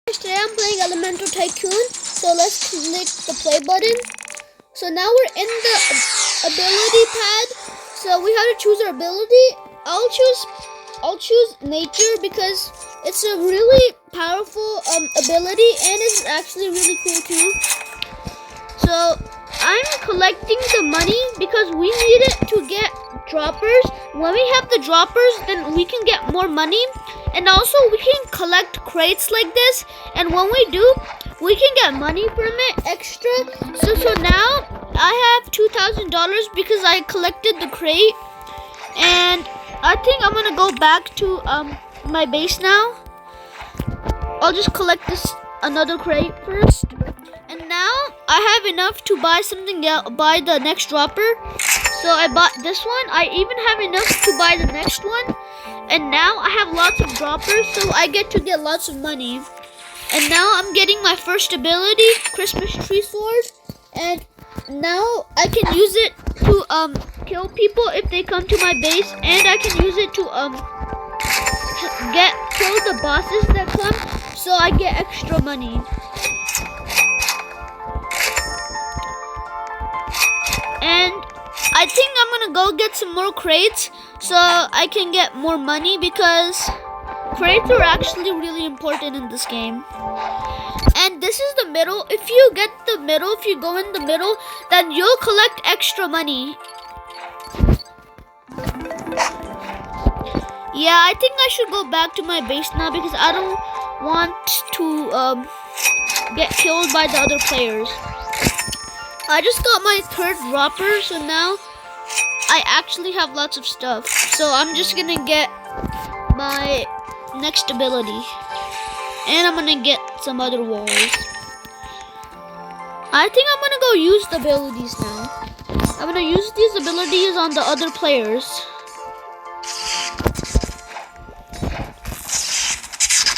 Today I'm playing Elemental Tycoon, so let's click the play button. So now we're in the ability pad, so we have to choose our ability. I'll choose nature because it's a really powerful ability and it's actually really cool too. So I'm collecting the money because we need it to get droppers. When we have the droppers, then we can get more money. And also we can collect crates like this, and when we do, we can get money from it extra. So now I have $2,000 because I collected the crate, and I think I'm gonna go back to my base now. I'll just collect another crate first, and now I have enough to buy something else, buy the next dropper. So I bought this one. I even have enough to buy the next one. And now I have lots of droppers, so I get to get lots of money. And now I'm getting my first ability, Christmas Tree Sword. And now I can use it to kill people if they come to my base. And I can use it to kill the bosses that come, so I get extra money. And I think I'm gonna go get some more crates so I can get more money, because crates are actually really important in this game. And this is the middle. If you get the middle, if you go in the middle, then you'll collect extra money. Yeah, I think I should go back to my base now because I don't want to get killed by the other players. I just got my third dropper, so now I actually have lots of stuff. So I'm just gonna get my next ability, and I'm gonna get some other walls. I think I'm gonna go use the abilities now. I'm gonna use these abilities on the other players.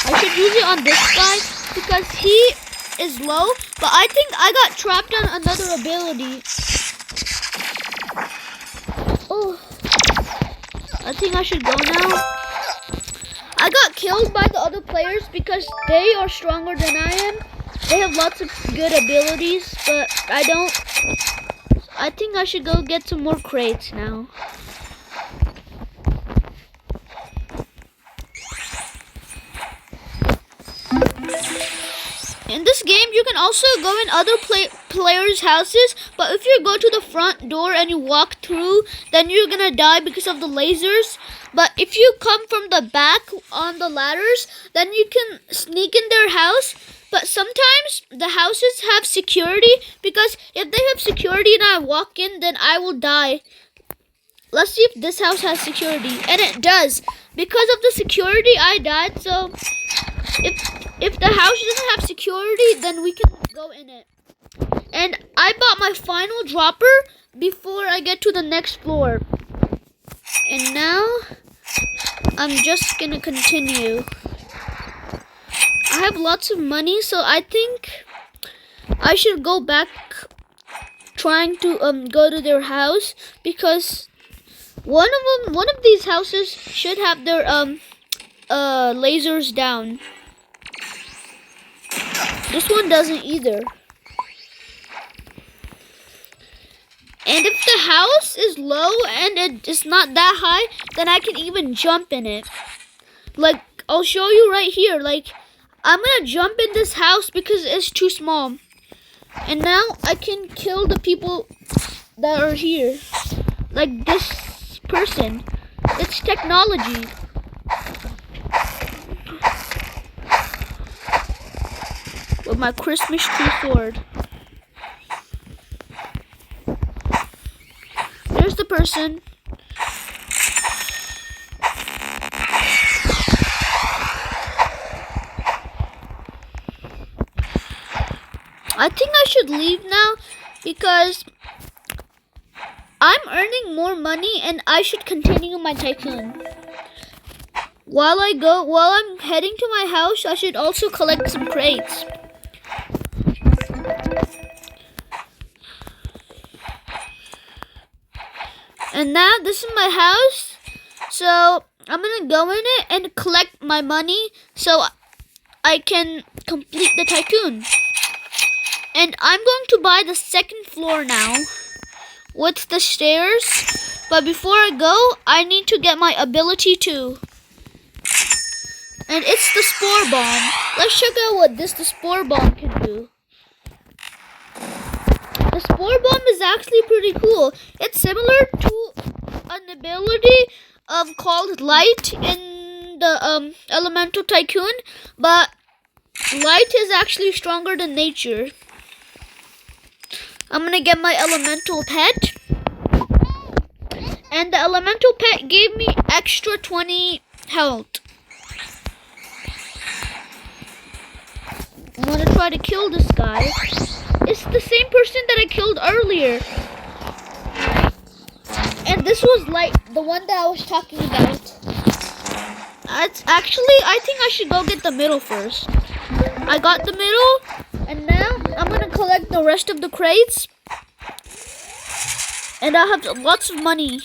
I should use it on this guy because he is low, but I think I got trapped on another ability. Oh, I think I should go now. I got killed by the other players because they are stronger than I am. They have lots of good abilities, but I don't. I think I should go get some more crates now. In this game, you can also go in other players' houses, but if you go to the front door and you walk through, then you're gonna die because of the lasers. But if you come from the back on the ladders, then you can sneak in their house. But sometimes the houses have security, because if they have security and I walk in, then I will die. Let's see if this house has security, and it does. Because of the security, I died. So if the house doesn't have security, then we can go in it. And I bought my final dropper before I get to the next floor. And now I'm just gonna continue. I have lots of money, so I think I should go back trying to go to their house, because one of these houses should have their lasers down. This one doesn't either. And if the house is low and it's not that high, then I can even jump in it. Like, I'll show you right here. Like, I'm gonna jump in this house because it's too small. And now I can kill the people that are here. Like this person. It's technology. With my Christmas tree sword. There's the person. I think I should leave now because I'm earning more money and I should continue my tycoon. While I'm heading to my house, I should also collect some crates. And now this is my house, so I'm gonna go in it and collect my money so I can complete the Tycoon. And I'm going to buy the second floor now with the stairs. But before I go, I need to get my ability too. And it's the Spore Bomb. Let's check out what the Spore Bomb can do. The Spore Bomb is actually pretty cool. It's similar to an ability called Light in the Elemental Tycoon, but Light is actually stronger than nature. I'm gonna get my Elemental Pet, and the Elemental Pet gave me extra 20 health. I'm gonna try to kill this guy. It's the same person that I killed earlier. And this was like the one that I was talking about. Actually, I think I should go get the middle first. I got the middle, and now I'm gonna collect the rest of the crates. And I have lots of money.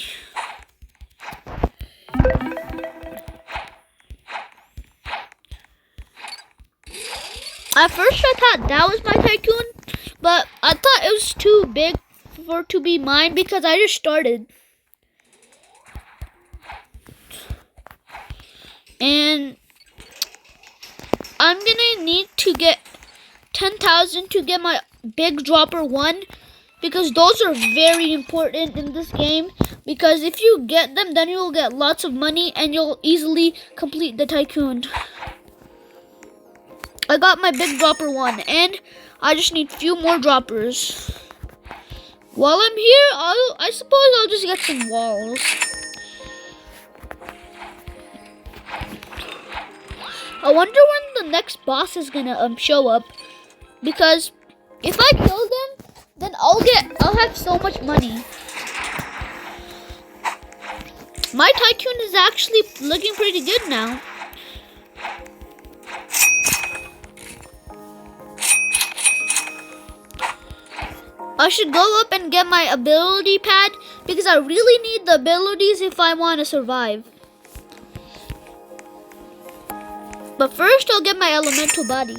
At first I thought that was my Tycoon, but I thought it was too big for to be mine because I just started. And I'm gonna need to get 10,000 to get my big dropper 1, because those are very important in this game, because if you get them, then you'll get lots of money and you'll easily complete the Tycoon. I got my big dropper 1, and I just need few more droppers. While I'm here, I suppose I'll just get some walls. I wonder when the next boss is gonna show up, because if I kill them, then I'll have so much money. My Tycoon is actually looking pretty good now. I should go up and get my ability pad, because I really need the abilities if I want to survive. But first, I'll get my elemental body.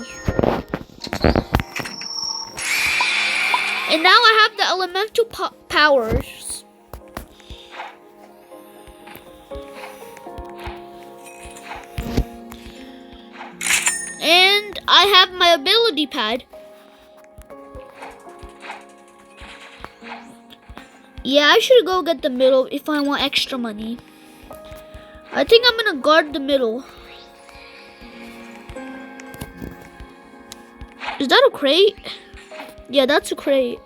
And now I have the elemental powers. And I have my ability pad. Yeah, I should go get the middle if I want extra money. I think I'm gonna guard the middle. Is that a crate? Yeah, that's a crate.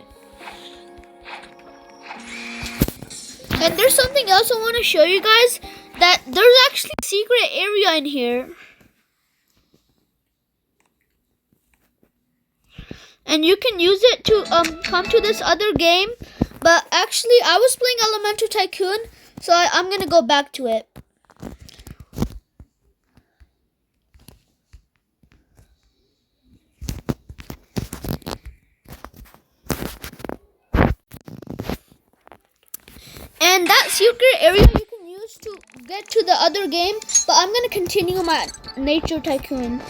And there's something else I want to show you guys, that there's actually a secret area in here. And you can use it to come to this other game. But actually, I was playing Elemental Tycoon, so I'm going to go back to it. And that secret area you can use to get to the other game, but I'm going to continue my Nature Tycoon.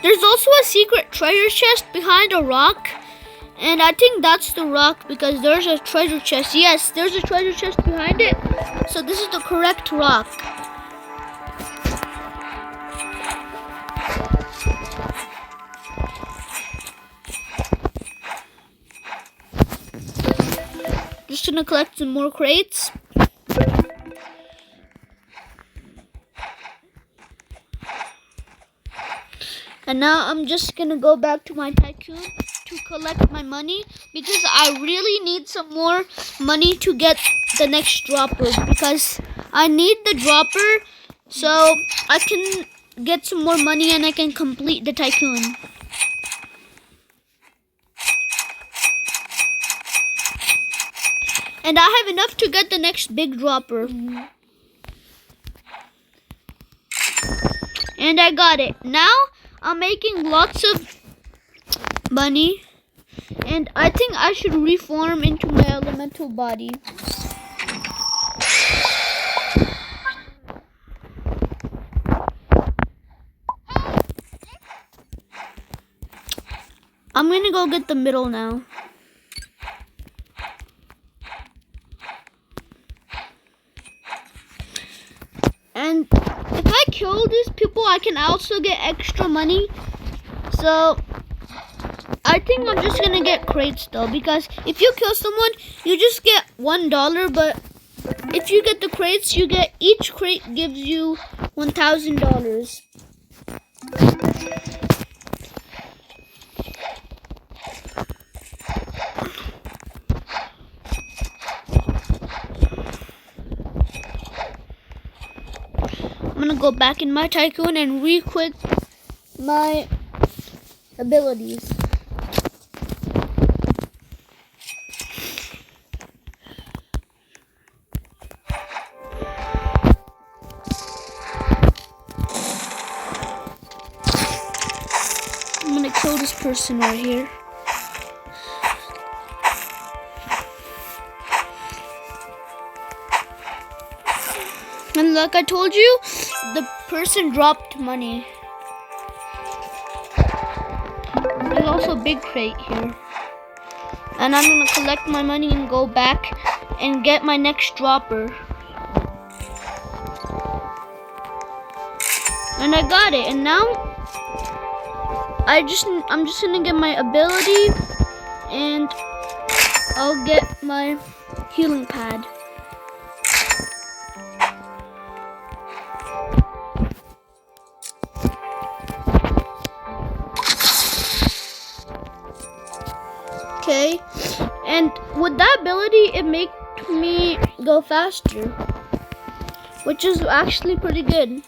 There's also a secret treasure chest behind a rock, and I think that's the rock because there's a treasure chest. Yes, there's a treasure chest behind it, so this is the correct rock. Just gonna collect some more crates. And now I'm just gonna go back to my Tycoon to collect my money, because I really need some more money to get the next dropper, because I need the dropper so I can get some more money and I can complete the Tycoon. And I have enough to get the next big dropper. And I got it. Now I'm making lots of money, and I think I should reform into my elemental body. I'm gonna go get the middle now. And if I kill these people, I can also get extra money. So I think I'm just gonna get crates though, because if you kill someone, you just get $1. But if you get the crates, you get each crate gives you $1,000. I'm gonna go back in my Tycoon and re-equip my abilities. I'm gonna kill this person right here. And like I told you, the person dropped money. There's also a big crate here. And I'm gonna collect my money and go back and get my next dropper. And I got it. And now I'm just gonna get my ability and I'll get my healing pad. Okay, and with that ability, it made me go faster, which is actually pretty good.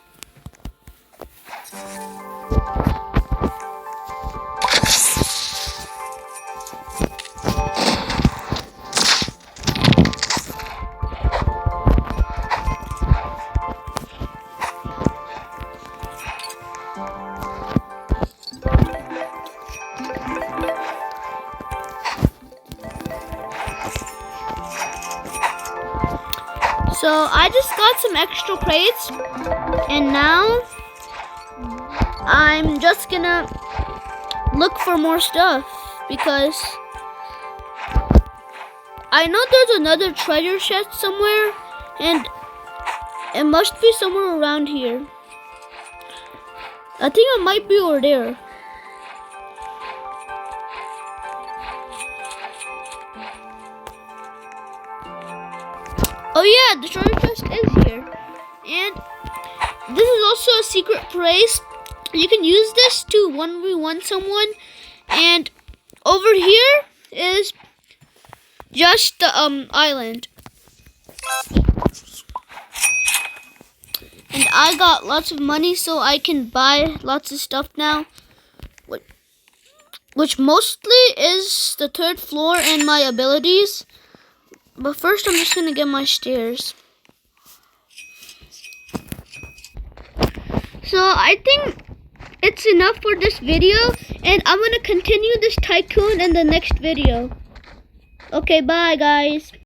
So I just got some extra crates, and now I'm just gonna look for more stuff because I know there's another treasure chest somewhere, and it must be somewhere around here. I think it might be over there. Oh yeah, the treasure chest is here. And this is also a secret place. You can use this to 1v1 someone. And over here is just the island. And I got lots of money, so I can buy lots of stuff now. Which mostly is the 3rd floor and my abilities. But first, I'm just gonna get my stairs. So I think it's enough for this video, and I'm gonna continue this Tycoon in the next video. Okay, bye guys.